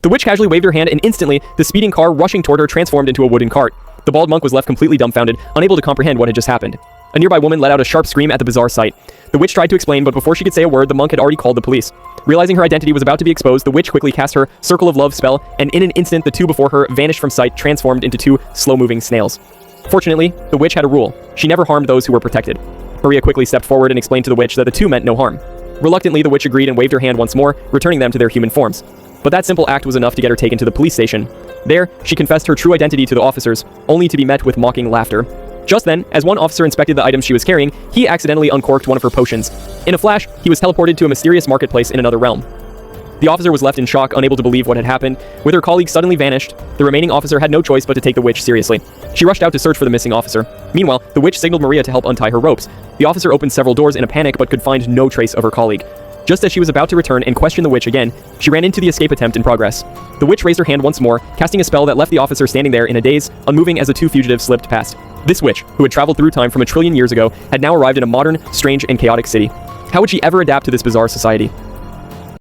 The witch casually waved her hand, and instantly, the speeding car rushing toward her transformed into a wooden cart. The bald monk was left completely dumbfounded, unable to comprehend what had just happened. A nearby woman let out a sharp scream at the bizarre sight. The witch tried to explain, but before she could say a word, the monk had already called the police. Realizing her identity was about to be exposed, the witch quickly cast her Circle of Love spell, and in an instant, the two before her vanished from sight, transformed into two slow-moving snails. Fortunately, the witch had a rule. She never harmed those who were protected. Maria quickly stepped forward and explained to the witch that the two meant no harm. Reluctantly, the witch agreed and waved her hand once more, returning them to their human forms. But that simple act was enough to get her taken to the police station. There, she confessed her true identity to the officers, only to be met with mocking laughter. Just then, as one officer inspected the items she was carrying, he accidentally uncorked one of her potions. In a flash, he was teleported to a mysterious marketplace in another realm. The officer was left in shock, unable to believe what had happened. With her colleague suddenly vanished, the remaining officer had no choice but to take the witch seriously. She rushed out to search for the missing officer. Meanwhile, the witch signaled Maria to help untie her ropes. The officer opened several doors in a panic but could find no trace of her colleague. Just as she was about to return and question the witch again, she ran into the escape attempt in progress. The witch raised her hand once more, casting a spell that left the officer standing there in a daze, unmoving as the two fugitives slipped past. This witch, who had traveled through time from 1 trillion years ago, had now arrived in a modern, strange, and chaotic city. How would she ever adapt to this bizarre society?